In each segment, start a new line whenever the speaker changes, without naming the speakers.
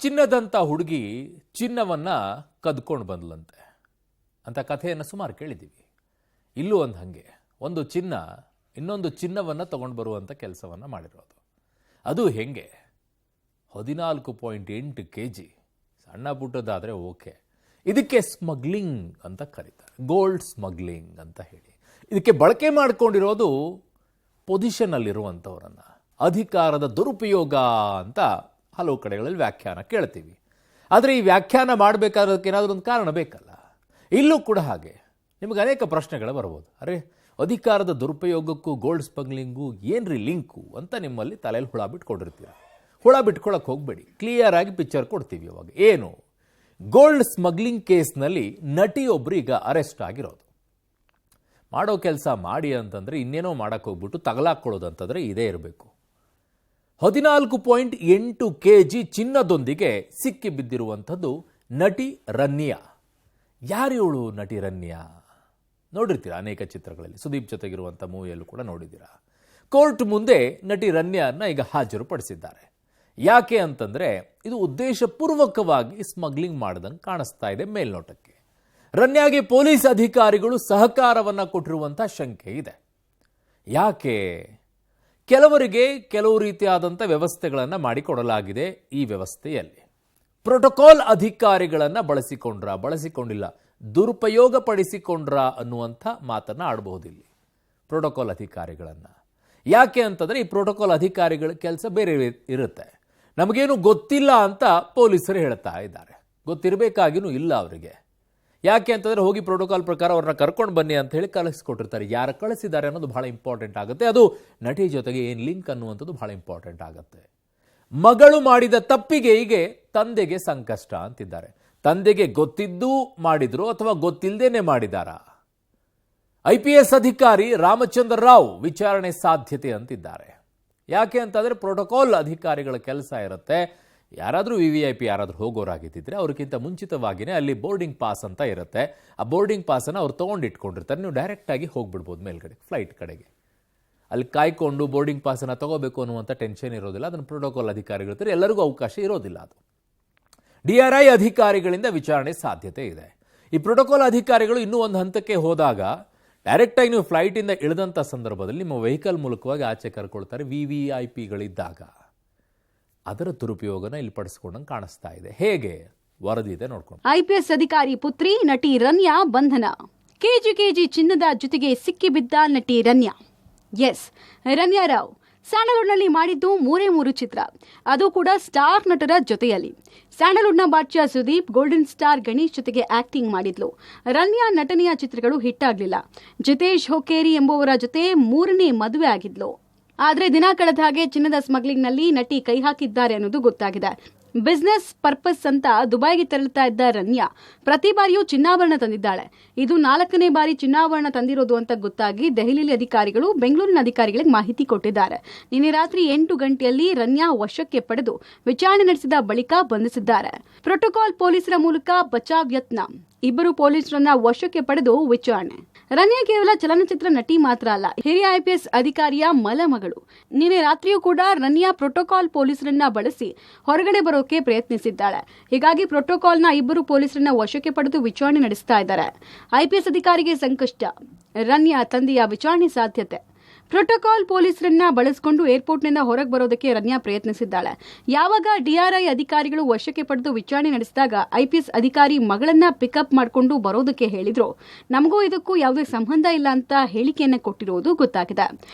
ಚಿನ್ನದಂತ ಹುಡುಗಿ ಚಿನ್ನವನ್ನ ಕದ್ಕೊಂಡು ಬಂದ್ಲಂತೆ ಅಂತ ಕಥೆಯನ್ನು ಸುಮಾರು ಕೇಳಿದ್ದೀವಿ. ಇಲ್ಲೂ ಒಂದು ಹಾಗೆ ಒಂದು ಚಿನ್ನ ಇನ್ನೊಂದು ಚಿನ್ನವನ್ನು ತಗೊಂಡು ಬರುವಂಥ ಕೆಲಸವನ್ನು ಮಾಡಿರೋದು. ಅದು ಹೆಂಗೆ 14.8 kg, ಸಣ್ಣ ಪುಟ್ಟದಾದರೆ ಓಕೆ. ಇದಕ್ಕೆ ಸ್ಮಗ್ಲಿಂಗ್ ಅಂತ ಕರೀತಾರೆ, ಗೋಲ್ಡ್ ಸ್ಮಗ್ಲಿಂಗ್ ಅಂತ ಹೇಳಿ. ಇದಕ್ಕೆ ಬಳಕೆ ಮಾಡಿಕೊಂಡಿರೋದು ಪೊಸಿಷನ್ನಲ್ಲಿರುವಂಥವರನ್ನು, ಅಧಿಕಾರದ ದುರುಪಯೋಗ ಅಂತ ಹಲವು ಕಡೆಗಳಲ್ಲಿ ವ್ಯಾಖ್ಯಾನ ಕೇಳ್ತೀವಿ. ಆದರೆ ಈ ವ್ಯಾಖ್ಯಾನ ಮಾಡಬೇಕಾದಕ್ಕೆ ಏನಾದರೂ ಒಂದು ಕಾರಣ ಬೇಕಲ್ಲ. ಇಲ್ಲೂ ಕೂಡ ಹಾಗೆ ನಿಮಗೆ ಅನೇಕ ಪ್ರಶ್ನೆಗಳು ಬರ್ಬೋದು. ಅರೆ, ಅಧಿಕಾರದ ದುರುಪಯೋಗಕ್ಕೂ ಗೋಲ್ಡ್ ಸ್ಮಗ್ಲಿಂಗು ಏನ್ರಿ ಲಿಂಕು ಅಂತ ನಿಮ್ಮಲ್ಲಿ ತಲೆಯಲ್ಲಿ ಹುಳ ಬಿಟ್ಕೊಂಡಿರ್ತೀರ. ಹುಳ ಬಿಟ್ಕೊಳ್ಳೋಕೆ ಹೋಗಬೇಡಿ, ಕ್ಲಿಯರ್ ಆಗಿ ಪಿಕ್ಚರ್ ಕೊಡ್ತೀವಿ. ಅವಾಗ ಏನು, ಗೋಲ್ಡ್ ಸ್ಮಗ್ಲಿಂಗ್ ಕೇಸ್ನಲ್ಲಿ ನಟಿಯೊಬ್ಬರು ಈಗ ಅರೆಸ್ಟ್ ಆಗಿರೋದು. ಮಾಡೋ ಕೆಲಸ ಮಾಡಿ ಅಂತಂದರೆ ಇನ್ನೇನೋ ಮಾಡೋಕ್ಕೆ ಹೋಗ್ಬಿಟ್ಟು ತಗಲಾಕೊಳ್ಳೋದಂತಂದರೆ ಇದೇ ಇರಬೇಕು. 14.8 kg ಚಿನ್ನದೊಂದಿಗೆ ಸಿಕ್ಕಿ ಬಿದ್ದಿರುವಂಥದ್ದು ನಟಿ ರನ್ಯಾ. ಯಾರಿವಳು ನಟಿ ರನ್ಯಾ? ನೋಡಿರ್ತೀರ ಅನೇಕ ಚಿತ್ರಗಳಲ್ಲಿ, ಸುದೀಪ್ ಜೊತೆಗಿರುವಂಥ ಮೂವಿಯಲ್ಲೂ ಕೂಡ ನೋಡಿದ್ದೀರಾ. ಕೋರ್ಟ್ ಮುಂದೆ ನಟಿ ರನ್ಯಾನ್ನ ಈಗ ಹಾಜರುಪಡಿಸಿದ್ದಾರೆ. ಯಾಕೆ ಅಂತಂದರೆ ಇದು ಉದ್ದೇಶಪೂರ್ವಕವಾಗಿ ಸ್ಮಗ್ಲಿಂಗ್ ಮಾಡ್ದಂಗೆ ಕಾಣಿಸ್ತಾ ಇದೆ ಮೇಲ್ನೋಟಕ್ಕೆ. ರನ್ಯಾಗೆ ಪೊಲೀಸ್ ಅಧಿಕಾರಿಗಳು ಸಹಕಾರವನ್ನು ಕೊಟ್ಟಿರುವಂಥ ಶಂಕೆ ಇದೆ. ಯಾಕೆ? ಕೆಲವರಿಗೆ ಕೆಲವು ರೀತಿಯಾದಂಥ ವ್ಯವಸ್ಥೆಗಳನ್ನು ಮಾಡಿಕೊಡಲಾಗಿದೆ. ಈ ವ್ಯವಸ್ಥೆಯಲ್ಲಿ ಪ್ರೋಟೋಕಾಲ್ ಅಧಿಕಾರಿಗಳನ್ನು ಬಳಸಿಕೊಂಡಿಲ್ಲ, ದುರುಪಯೋಗ ಪಡಿಸಿಕೊಂಡ್ರ ಅನ್ನುವಂಥ ಮಾತನ್ನು ಆಡಬಹುದಿಲ್ಲಿ ಪ್ರೋಟೋಕಾಲ್ ಅಧಿಕಾರಿಗಳನ್ನು. ಯಾಕೆ ಅಂತಂದರೆ ಈ ಪ್ರೋಟೋಕಾಲ್ ಅಧಿಕಾರಿಗಳ ಕೆಲಸ ಬೇರೆ ಇರುತ್ತೆ. ನಮಗೇನು ಗೊತ್ತಿಲ್ಲ ಅಂತ ಪೊಲೀಸರು ಹೇಳ್ತಾ ಇದ್ದಾರೆ. ಗೊತ್ತಿರಬೇಕಾಗಿನೂ ಇಲ್ಲ ಅವರಿಗೆ. ಯಾಕೆ ಅಂತಂದರೆ ಹೋಗಿ ಪ್ರೋಟೋಕಾಲ್ ಪ್ರಕಾರ ಅವ್ರನ್ನ ಕರ್ಕೊಂಡು ಬನ್ನಿ ಅಂತ ಹೇಳಿ ಕಳಿಸ್ಕೊಟ್ಟಿರ್ತಾರೆ. ಯಾರು ಕಳಿಸಿದ್ದಾರೆ ಅನ್ನೋದು ಬಹಳ ಇಂಪಾರ್ಟೆಂಟ್ ಆಗುತ್ತೆ. ಅದು ನಟಿ ಜೊತೆಗೆ ಏನು ಲಿಂಕ್ ಅನ್ನುವಂಥದ್ದು ಬಹಳ ಇಂಪಾರ್ಟೆಂಟ್ ಆಗುತ್ತೆ. ಮಗಳು ಮಾಡಿದ ತಪ್ಪಿಗೆ ಹೀಗೆ ತಂದೆಗೆ ಸಂಕಷ್ಟ ಅಂತಿದ್ದಾರೆ. ತಂದೆಗೆ ಗೊತ್ತಿದ್ದು ಮಾಡಿದ್ರು ಅಥವಾ ಗೊತ್ತಿಲ್ಲದೇನೆ ಮಾಡಿದಾರಾ? IPS ಅಧಿಕಾರಿ ರಾಮಚಂದ್ರ ರಾವ್ ವಿಚಾರಣೆ ಸಾಧ್ಯತೆ ಅಂತಿದ್ದಾರೆ. ಯಾಕೆ ಅಂತಂದರೆ ಪ್ರೋಟೋಕಾಲ್ ಅಧಿಕಾರಿಗಳ ಕೆಲಸ ಇರುತ್ತೆ. ಯಾರಾದರೂ VVIP ಯಾರಾದರೂ ಹೋಗೋರಾಗಿದ್ದಿದ್ರೆ ಅವ್ರಿಗಿಂತ ಮುಂಚಿತವಾಗಿಯೇ ಅಲ್ಲಿ ಬೋರ್ಡಿಂಗ್ ಪಾಸ್ ಅಂತ ಇರುತ್ತೆ. ಆ ಬೋರ್ಡಿಂಗ್ ಪಾಸನ್ನು ಅವ್ರು ತೊಗೊಂಡಿಟ್ಕೊಂಡಿರ್ತಾರೆ. ನೀವು ಡೈರೆಕ್ಟಾಗಿ ಹೋಗ್ಬಿಡ್ಬೋದು ಮೇಲ್ಗಡೆ ಫ್ಲೈಟ್ ಕಡೆಗೆ. ಅಲ್ಲಿ ಕಾಯ್ಕೊಂಡು ಬೋರ್ಡಿಂಗ್ ಪಾಸನ್ನು ತಗೋಬೇಕು ಅನ್ನುವಂಥ ಟೆನ್ಷನ್ ಇರೋದಿಲ್ಲ. ಅದನ್ನು ಪ್ರೋಟೋಕಾಲ್ ಅಧಿಕಾರಿಗಳಿರ್ತಾರೆ, ಎಲ್ಲರಿಗೂ ಅವಕಾಶ ಇರೋದಿಲ್ಲ. ಅದು DRI ಅಧಿಕಾರಿಗಳಿಂದ ವಿಚಾರಣೆ ಸಾಧ್ಯತೆ ಇದೆ. ಈ ಪ್ರೋಟೋಕಾಲ್ ಅಧಿಕಾರಿಗಳು ಇನ್ನೂ ಒಂದು ಹಂತಕ್ಕೆ ಹೋದಾಗ ಡೈರೆಕ್ಟಾಗಿ ನೀವು ಫ್ಲೈಟಿಂದ ಇಳಿದಂಥ ಸಂದರ್ಭದಲ್ಲಿ ನಿಮ್ಮ ವೆಹಿಕಲ್ ಮೂಲಕವಾಗಿ ಆಚೆ ಕರ್ಕೊಳ್ತಾರೆ. VVIPಗಳಿದ್ದಾಗ ಅದರ ದುರುಪಯೋಗನ ಇಲ್ಲಿ ಪಡಿಸ್ಕೊಂಡಂಗೆ ಕಾಣಿಸ್ತಾ ಇದೆ. ಹೇಗೆ? ವರದಿ ಇದೆ ನೋಡ್ಕೊಂಡು.
IPS ಅಧಿಕಾರಿ ಪುತ್ರಿ ನಟಿ ರನ್ಯಾ ಬಂಧನ. ಕೆಜಿ ಚಿನ್ನದ ಜೊತೆಗೆ ಸಿಕ್ಕಿಬಿದ್ದ ನಟಿ ರನ್ಯಾ. ಎಸ್, ರನ್ಯಾ ರಾವ್ ಸ್ಯಾಂಡಲ್ವುಡ್ನಲ್ಲಿ ಮಾಡಿದ್ದು 3 ಚಿತ್ರ, ಅದು ಕೂಡ ಸ್ಟಾರ್ ನಟರ ಜೊತೆಯಲ್ಲಿ. ಸ್ಯಾಂಡಲ್ವುಡ್ನ ಬಾದ್ಶಾ ಸುದೀಪ್, ಗೋಲ್ಡನ್ ಸ್ಟಾರ್ ಗಣೇಶ್ ಜೊತೆಗೆ ಆಕ್ಟಿಂಗ್ ಮಾಡಿದ್ಲು. ರನ್ಯಾ ನಟನೆಯ ಚಿತ್ರಗಳು ಹಿಟ್ ಆಗಲಿಲ್ಲ. ಜಿತೇಶ್ ಹೊಕೇರಿ ಎಂಬುವರ ಜೊತೆ 3ನೇ ಮದುವೆ ಆಗಿದ್ಲು. ಆದರೆ ದಿನ ಕಳೆದ ಹಾಗೆ ಚಿನ್ನದ ಸ್ಮಗ್ಲಿಂಗ್ನಲ್ಲಿ ನಟಿ ಕೈ ಹಾಕಿದ್ದಾರೆ ಅನ್ನೋದು ಗೊತ್ತಾಗಿದೆ. ಬಿಸ್ನೆಸ್ ಪರ್ಪಸ್ ಅಂತ ದುಬೈಗೆ ತೆರಳುತ್ತಾ ಇದ್ದ ರನ್ಯಾ ಪ್ರತಿ ಬಾರಿಯೂ ಚಿನ್ನಾಭರಣ ತಂದಿದ್ದಾಳೆ. ಇದು 4ನೇ ಬಾರಿ ಚಿನ್ನಾಭರಣ ತಂದಿರೋದು ಅಂತ ಗೊತ್ತಾಗಿ ದೆಹಲಿಯಲ್ಲಿ ಅಧಿಕಾರಿಗಳು ಬೆಂಗಳೂರಿನ ಅಧಿಕಾರಿಗಳಿಗೆ ಮಾಹಿತಿ ಕೊಟ್ಟಿದ್ದಾರೆ. ನಿನ್ನೆ ರಾತ್ರಿ 8 ಗಂಟೆಯಲ್ಲಿ ರನ್ಯಾ ವಶಕ್ಕೆ ಪಡೆದು ವಿಚಾರಣೆ ನಡೆಸಿದ ಬಳಿಕ ಬಂಧಿಸಿದ್ದಾರೆ. ಪ್ರೋಟೋಕಾಲ್ ಪೊಲೀಸರ ಮೂಲಕ ಬಚಾವ್ ಯತ್ನ. 2 ಪೊಲೀಸರನ್ನ ವಶಕ್ಕೆ ಪಡೆದು ವಿಚಾರಣೆ. ರನ್ಯಾ ಕೇವಲ ಚಲನಚಿತ್ರ ನಟಿ ಮಾತ್ರ ಅಲ್ಲ, ಹಿರಿಯ IPS ಅಧಿಕಾರಿಯ ಮಲಮಗಳು. ನಿನ್ನೆ ರಾತ್ರಿಯೂ ಕೂಡ ರನ್ಯಾ ಪ್ರೋಟೋಕಾಲ್ ಪೊಲೀಸರನ್ನ ಬಳಸಿ ಹೊರಗಡೆ ಬರೋಕೆ ಪ್ರಯತ್ನಿಸಿದ್ದಾಳೆ. ಹೀಗಾಗಿ ಪ್ರೋಟೋಕಾಲ್ನ 2 ಪೊಲೀಸರನ್ನ ವಶಕ್ಕೆ ಪಡೆದು ವಿಚಾರಣೆ ನಡೆಸ್ತಾ ಇದ್ದಾರೆ. IPS ಅಧಿಕಾರಿಗೆ ಸಂಕಷ್ಟ. ರನ್ಯಾ ತಂದೆಯ ವಿಚಾರಣೆ ಸಾಧ್ಯತೆ. ಪ್ರೋಟೋಕಾಲ್ ಪೊಲೀಸರನ್ನ ಬಳಸಿಕೊಂಡು ಏರ್ಪೋರ್ಟ್ನಿಂದ ಹೊರಗೆ ಬರೋದಕ್ಕೆ ರನ್ಯಾ ಪ್ರಯತ್ನಿಸಿದ್ದಾಳೆ. ಯಾವಾಗ DRI ಅಧಿಕಾರಿಗಳು ವಶಕ್ಕೆ ಪಡೆದು ವಿಚಾರಣೆ ನಡೆಸಿದಾಗ IPS ಅಧಿಕಾರಿ ಮಗಳನ್ನ ಪಿಕಪ್ ಮಾಡಿಕೊಂಡು ಬರೋದಕ್ಕೆ ಹೇಳಿದ್ರು. ನಮಗೂ ಇದಕ್ಕೂ ಯಾವುದೇ ಸಂಬಂಧ ಇಲ್ಲ ಅಂತ ಹೇಳಿಕೆಯನ್ನ ಕೊಟ್ಟಿರುವುದು ಗೊತ್ತಾಗಿದೆ.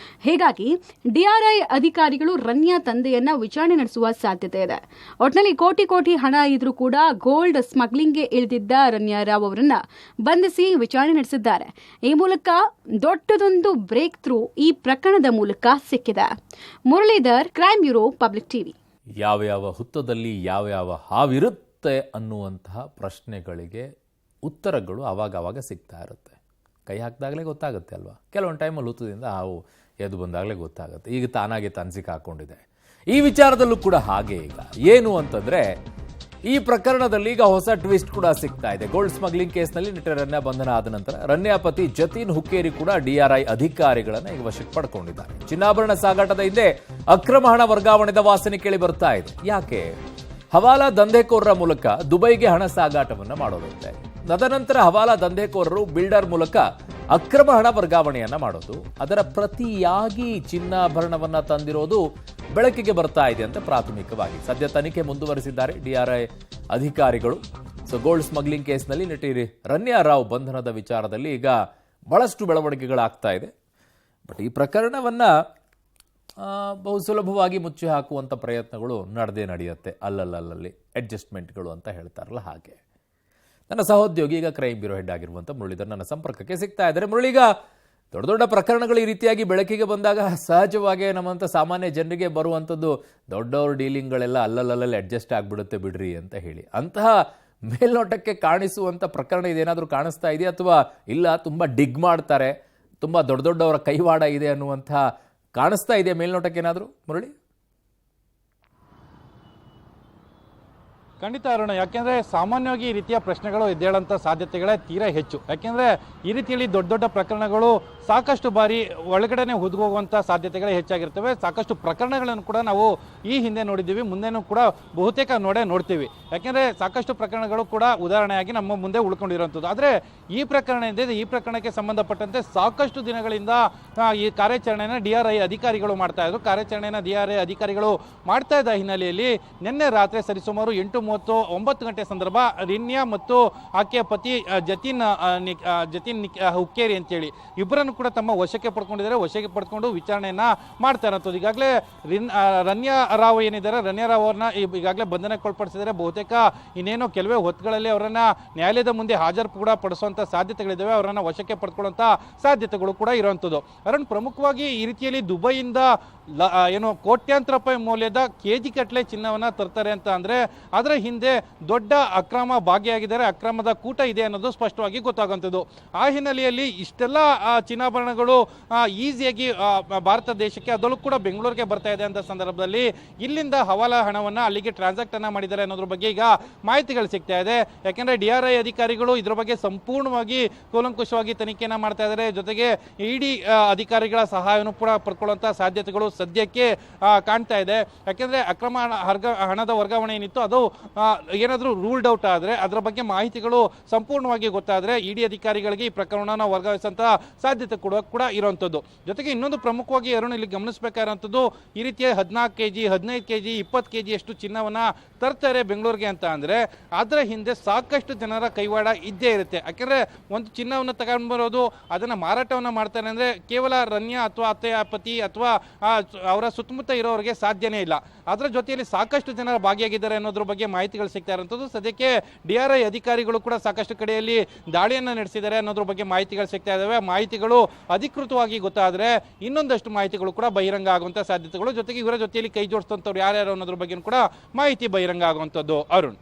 ಹೀಗಾಗಿ DRI ಅಧಿಕಾರಿಗಳು ರನ್ಯಾ ತಂದೆಯನ್ನ ವಿಚಾರಣೆ ನಡೆಸುವ ಸಾಧ್ಯತೆ ಇದೆ. ಒಟ್ನಲ್ಲಿ ಕೋಟಿ ಹಣ ಇದ್ರೂ ಕೂಡ ಗೋಲ್ಡ್ ಸ್ಮಗ್ಲಿಂಗ್ಗೆ ಇಳಿದಿದ್ದ ರನ್ಯಾ ರಾವ್ ಅವರನ್ನ ಬಂಧಿಸಿ ವಿಚಾರಣೆ ನಡೆಸಿದ್ದಾರೆ. ಈ ಮೂಲಕ ದೊಡ್ಡದೊಂದು ಬ್ರೇಕ್ ಥ್ರೂ ಈ ಪ್ರಕರಣದ ಮೂಲಕ ಸಿಕ್ಕಿದೆ. Muralidhar, crime bureau, public TV.
ಯಾವ ಹುತ್ತದಲ್ಲಿ ಯಾವ ಹಾವಿರುತ್ತೆ ಅನ್ನುವಂತಹ ಪ್ರಶ್ನೆಗಳಿಗೆ ಉತ್ತರಗಳು ಆವಾಗ ಸಿಗ್ತಾ ಇರುತ್ತೆ. ಕೈ ಹಾಕಿದಾಗಲೇ ಗೊತ್ತಾಗುತ್ತೆ ಅಲ್ವಾ. ಕೆಲವೊಂದು ಟೈಮಲ್ಲಿ ಹುತ್ತದಿಂದ ಹಾವು ಎದ್ದು ಬಂದಾಗಲೇ ಗೊತ್ತಾಗುತ್ತೆ. ಈಗ ತಾನಾಗೆ ಸಿಕ್ಕಾಕೊಂಡಿದೆ. ಈ ವಿಚಾರದಲ್ಲೂ ಕೂಡ ಹಾಗೆ. ಈಗ ಏನು ಅಂತಂದ್ರೆ ಈ ಪ್ರಕರಣದಲ್ಲಿ ಈಗ ಹೊಸ ಟ್ವಿಸ್ಟ್ ಕೂಡ ಸಿಗ್ತಾ ಇದೆ. ಗೋಲ್ಡ್ ಸ್ಮಗ್ಲಿಂಗ್ ಕೇಸ್ನಲ್ಲಿ ನಟಿ ರನ್ಯಾ ಬಂಧನ ಆದ ನಂತರ ರನ್ಯಾ ಪತಿ ಜತೀನ್ ಹುಕ್ಕೇರಿ ಕೂಡ DRI ಅಧಿಕಾರಿಗಳನ್ನ ಈಗ ವಶಕ್ಕೆ ಪಡ್ಕೊಂಡಿದ್ದಾರೆ. ಚಿನ್ನಾಭರಣ ಸಾಗಾಟದ ಹಿಂದೆ ಅಕ್ರಮ ಹಣ ವರ್ಗಾವಣೆದ ವಾಸನೆ ಕೇಳಿ ಬರ್ತಾ ಇದೆ. ಯಾಕೆ? ಹವಾಲಾ ದಂಧೆಕೋರರ ಮೂಲಕ ದುಬೈಗೆ ಹಣ ಸಾಗಾಟವನ್ನ ಮಾಡೋದಂತೆ. ತದನಂತರ ಹವಾಲಾ ದಂಧೆಕೋರರು ಬಿಲ್ಡರ್ ಮೂಲಕ ಅಕ್ರಮ ಹಣ ವರ್ಗಾವಣೆಯನ್ನ ಮಾಡೋದು, ಅದರ ಪ್ರತಿಯಾಗಿ ಚಿನ್ನಾಭರಣವನ್ನ ತಂದಿರೋದು ಬೆಳಕಿಗೆ ಬರ್ತಾ ಇದೆ ಅಂತ ಪ್ರಾಥಮಿಕವಾಗಿ ಸದ್ಯ ತನಿಖೆ ಮುಂದುವರೆಸಿದ್ದಾರೆ ಡಿಆರ್ಐ ಅಧಿಕಾರಿಗಳು. ಗೋಲ್ಡ್ ಸ್ಮಗ್ಲಿಂಗ್ ಕೇಸ್ನಲ್ಲಿ ನಟಿ ರನ್ಯಾ ರಾವ್ ಬಂಧನದ ವಿಚಾರದಲ್ಲಿ ಈಗ ಬಹಳಷ್ಟು ಬೆಳವಣಿಗೆಗಳಾಗ್ತಾ ಇದೆ. ಬಟ್ ಈ ಪ್ರಕರಣವನ್ನ ಬಹು ಸುಲಭವಾಗಿ ಮುಚ್ಚಿ ಹಾಕುವಂಥ ಪ್ರಯತ್ನಗಳು ನಡೆಯುತ್ತೆ. ಅಲ್ಲಲ್ಲಿ ಅಡ್ಜಸ್ಟ್ಮೆಂಟ್ಗಳು ಅಂತ ಹೇಳ್ತಾರಲ್ಲ ಹಾಗೆ. ನನ್ನ ಸಹೋದ್ಯೋಗಿ ಈಗ ಕ್ರೈಮ್ ಬ್ಯೂರೋ ಹೆಡ್ ಆಗಿರುವಂಥ ಮುರಳೀಧರ್ ನನ್ನ ಸಂಪರ್ಕಕ್ಕೆ ಸಿಗ್ತಾ ಇದ್ದಾರೆ. ಮುರಳೀಗ ದೊಡ್ಡ ದೊಡ್ಡ ಪ್ರಕರಣಗಳು ಈ ರೀತಿಯಾಗಿ ಬೆಳಕಿಗೆ ಬಂದಾಗ ಸಹಜವಾಗಿ ನಮ್ಮಂಥ ಸಾಮಾನ್ಯ ಜನರಿಗೆ ಬರುವಂಥದ್ದು ದೊಡ್ಡವ್ರ ಡೀಲಿಂಗ್ಗಳೆಲ್ಲ ಅಲ್ಲಲ್ಲಿ ಅಡ್ಜಸ್ಟ್ ಆಗಿಬಿಡುತ್ತೆ ಬಿಡ್ರಿ ಅಂತ ಹೇಳಿ, ಅಂತಹ ಮೇಲ್ನೋಟಕ್ಕೆ ಕಾಣಿಸುವಂಥ ಪ್ರಕರಣ ಇದೇನಾದರೂ ಕಾಣಿಸ್ತಾ ಇದೆಯಾ ಅಥವಾ ಇಲ್ಲ ತುಂಬ ಡಿಗ್ ಮಾಡ್ತಾರೆ, ತುಂಬ ದೊಡ್ಡವರ ಕೈವಾಡ ಇದೆ ಅನ್ನುವಂಥ ಕಾಣಿಸ್ತಾ ಇದೆಯಾ ಮೇಲ್ನೋಟಕ್ಕೆ ಏನಾದರೂ ಮುರಳಿ?
ಖಂಡಿತ ಅರುಣ, ಯಾಕೆಂದರೆ ಸಾಮಾನ್ಯವಾಗಿ ಈ ರೀತಿಯ ಪ್ರಶ್ನೆಗಳು ಎದ್ದೇಳಂಥ ಸಾಧ್ಯತೆಗಳೇ ತೀರಾ ಹೆಚ್ಚು. ಯಾಕೆಂದರೆ ಈ ರೀತಿಯಲ್ಲಿ ದೊಡ್ಡ ದೊಡ್ಡ ಪ್ರಕರಣಗಳು ಸಾಕಷ್ಟು ಬಾರಿ ಒಳಗಡೆನೆ ಹುದುಗೋಗುವಂಥ ಸಾಧ್ಯತೆಗಳೇ ಹೆಚ್ಚಾಗಿರ್ತವೆ. ಸಾಕಷ್ಟು ಪ್ರಕರಣಗಳನ್ನು ಕೂಡ ನಾವು ಈ ಹಿಂದೆ ನೋಡಿದ್ದೀವಿ, ಮುಂದೆನೂ ಕೂಡ ಬಹುತೇಕ ನೋಡ್ತೀವಿ. ಯಾಕೆಂದರೆ ಸಾಕಷ್ಟು ಪ್ರಕರಣಗಳು ಕೂಡ ಉದಾಹರಣೆಯಾಗಿ ನಮ್ಮ ಮುಂದೆ ಉಳ್ಕೊಂಡಿರೋಂಥದ್ದು. ಆದರೆ ಈ ಪ್ರಕರಣ ಏನಿದೆ, ಈ ಪ್ರಕರಣಕ್ಕೆ ಸಂಬಂಧಪಟ್ಟಂತೆ ಸಾಕಷ್ಟು ದಿನಗಳಿಂದ ಈ ಕಾರ್ಯಾಚರಣೆಯನ್ನು DRI ಅಧಿಕಾರಿಗಳು ಮಾಡ್ತಾ ಇದ್ರು. ಕಾರ್ಯಾಚರಣೆಯನ್ನು DRI ಅಧಿಕಾರಿಗಳು ಮಾಡ್ತಾ ಇದ್ದ ಹಿನ್ನೆಲೆಯಲ್ಲಿ ನಿನ್ನೆ ರಾತ್ರಿ ಸರಿಸುಮಾರು 8:39 ಗಂಟೆ ಸಂದರ್ಭ ರನ್ಯಾ ಮತ್ತು ಆಕೆಯ ಪತಿ ಜತಿನ್ ಹುಕ್ಕೇರಿ ಅಂತೇಳಿ ಇಬ್ಬರನ್ನು ಕೂಡ ತಮ್ಮ ವಶಕ್ಕೆ ಪಡ್ಕೊಂಡಿದ್ದಾರೆ. ವಶಕ್ಕೆ ಪಡ್ಕೊಂಡು ವಿಚಾರಣೆಯನ್ನ ಮಾಡ್ತಾ ಇರೋಂಥದ್ದು. ಈಗಾಗಲೇ ರನ್ಯಾ ರಾವ್ ಏನಿದ್ದಾರೆ, ರನ್ಯಾ ರಾವ್ ಅವ್ರನ್ನ ಈಗಾಗಲೇ ಬಂಧನಕ್ಕೊಳಪಡಿಸಿದ್ದಾರೆ. ಬಹುತೇಕ ಇನ್ನೇನು ಕೆಲವೇ ಹೊತ್ತುಗಳಲ್ಲಿ ಅವರನ್ನ ನ್ಯಾಯಾಲಯದ ಮುಂದೆ ಹಾಜರು ಕೂಡ ಪಡಿಸುವಂತ ಸಾಧ್ಯತೆಗಳಿದ್ದಾವೆ. ಅವರನ್ನ ವಶಕ್ಕೆ ಪಡ್ಕೊಳ್ಳುವಂತ ಸಾಧ್ಯತೆಗಳು ಕೂಡ ಇರುವಂಥದ್ದು. ಅರುಣ್, ಪ್ರಮುಖವಾಗಿ ಈ ರೀತಿಯಲ್ಲಿ ದುಬೈಯಿಂದ ಏನು ಕೋಟ್ಯಾಂತರ ರೂಪಾಯಿ ಮೌಲ್ಯದ ಕೆಜಿ ಕಟ್ಲೆ ಚಿನ್ನವನ್ನ ತರ್ತಾರೆ ಅಂತ ಅಂದ್ರೆ ಅದರ ಹಿಂದೆ ದೊಡ್ಡ ಅಕ್ರಮ ಭಾಗಿಯಾಗಿದ್ದಾರೆ, ಅಕ್ರಮದ ಕೂಟ ಇದೆ ಅನ್ನೋದು ಸ್ಪಷ್ಟವಾಗಿ ಗೊತ್ತಾಗುವಂಥದ್ದು. ಆ ಹಿನ್ನೆಲೆಯಲ್ಲಿ ಇಷ್ಟೆಲ್ಲ ಚಿನ್ನಾಭರಣಗಳು ಈಸಿಯಾಗಿ ಭಾರತ ದೇಶಕ್ಕೆ, ಅದರಲ್ಲೂ ಕೂಡ ಬೆಂಗಳೂರಿಗೆ ಬರ್ತಾ ಇದೆ ಅಂತ ಸಂದರ್ಭದಲ್ಲಿ ಇಲ್ಲಿಂದ ಹವಾಲಾ ಹಣವನ್ನ ಅಲ್ಲಿಗೆ ಟ್ರಾನ್ಸಾಕ್ಟ್ ಅನ್ನ ಮಾಡಿದ್ದಾರೆ ಅನ್ನೋದ್ರ ಬಗ್ಗೆ ಈಗ ಮಾಹಿತಿಗಳು ಸಿಗ್ತಾ ಇದೆ. ಯಾಕೆಂದ್ರೆ DRI ಅಧಿಕಾರಿಗಳು ಇದ್ರ ಬಗ್ಗೆ ಸಂಪೂರ್ಣವಾಗಿ ಕೂಲಂಕುಷವಾಗಿ ತನಿಖೆಯನ್ನ ಮಾಡ್ತಾ ಇದ್ದಾರೆ. ಜೊತೆಗೆ ಇಡಿ ಅಧಿಕಾರಿಗಳ ಸಹಾಯವನ್ನು ಕೂಡ ಪಡ್ಕೊಳ್ಳುವಂತ ಸಾಧ್ಯತೆಗಳು ಸದ್ಯಕ್ಕೆ ಕಾಣ್ತಾ ಇದೆ. ಯಾಕೆಂದ್ರೆ ಅಕ್ರಮ ಹಣದ ವರ್ಗಾವಣೆ ಏನಿತ್ತು ಅದು ಏನಾದರೂ ರೂಲ್ಡ್ ಔಟ್ ಆದರೆ, ಅದರ ಬಗ್ಗೆ ಮಾಹಿತಿಗಳು ಸಂಪೂರ್ಣವಾಗಿ ಗೊತ್ತಾದರೆ ಇಡಿ ಅಧಿಕಾರಿಗಳಿಗೆ ಈ ಪ್ರಕರಣವನ್ನು ವರ್ಗಾಯಿಸುವಂತ ಸಾಧ್ಯತೆ ಕೂಡ ಇರುವಂಥದ್ದು. ಜೊತೆಗೆ ಇನ್ನೊಂದು ಪ್ರಮುಖವಾಗಿ ಅರುಣ್ ಇಲ್ಲಿ ಗಮನಿಸಬೇಕಾದಂಥದ್ದು, ಈ ರೀತಿಯ 14 kg 15 kg 20 kg ಅಷ್ಟು ಚಿನ್ನವನ್ನ ತರ್ತಾರೆ ಬೆಂಗಳೂರಿಗೆ ಅಂತ ಅಂದ್ರೆ ಅದರ ಹಿಂದೆ ಸಾಕಷ್ಟು ಜನರ ಕೈವಾಡ ಇದ್ದೇ ಇರುತ್ತೆ. ಯಾಕೆಂದ್ರೆ ಒಂದು ಚಿನ್ನವನ್ನು ತಗೊಂಡು ಬರೋದು, ಅದನ್ನ ಮಾರಾಟವನ್ನ ಮಾಡ್ತಾರೆ ಅಂದ್ರೆ ಕೇವಲ ರನ್ಯಾ ಅಥವಾ ಅತ್ತೆಯ ಪತಿ ಅಥವಾ ಅವರ ಸುತ್ತಮುತ್ತ ಇರೋರಿಗೆ ಸಾಧ್ಯನೇ ಇಲ್ಲ. ಅದರ ಜೊತೆಯಲ್ಲಿ ಸಾಕಷ್ಟು ಜನರ ಭಾಗಿಯಾಗಿದ್ದಾರೆ ಅನ್ನೋದ್ರ ಬಗ್ಗೆ ಮಾಹಿತಿಗಳು ಸಿಗ್ತಾ ಇರುವಂಥದ್ದು. ಸದ್ಯಕ್ಕೆ DRI ಅಧಿಕಾರಿಗಳು ಕೂಡ ಸಾಕಷ್ಟು ಕಡೆಯಲ್ಲಿ ದಾಳಿಯನ್ನು ನಡೆಸಿದ್ದಾರೆ ಅನ್ನೋದ್ರ ಬಗ್ಗೆ ಮಾಹಿತಿಗಳು ಸಿಗ್ತಾ ಇದ್ದಾವೆ. ಮಾಹಿತಿಗಳು ಅಧಿಕೃತವಾಗಿ ಗೊತ್ತಾದರೆ ಇನ್ನೊಂದಷ್ಟು ಮಾಹಿತಿಗಳು ಕೂಡ ಬಹಿರಂಗ ಆಗುವಂಥ ಸಾಧ್ಯತೆಗಳು, ಜೊತೆಗೆ ಇವರ ಜೊತೆಯಲ್ಲಿ ಕೈ ಜೋಡಿಸ್ತಂಥವ್ರು ಯಾರ್ಯಾರು ಅನ್ನೋದ್ರ ಬಗ್ಗೆ ಕೂಡ ಮಾಹಿತಿ ಬಹಿರಂಗ ಆಗುವಂಥದ್ದು. ಅರುಣ್.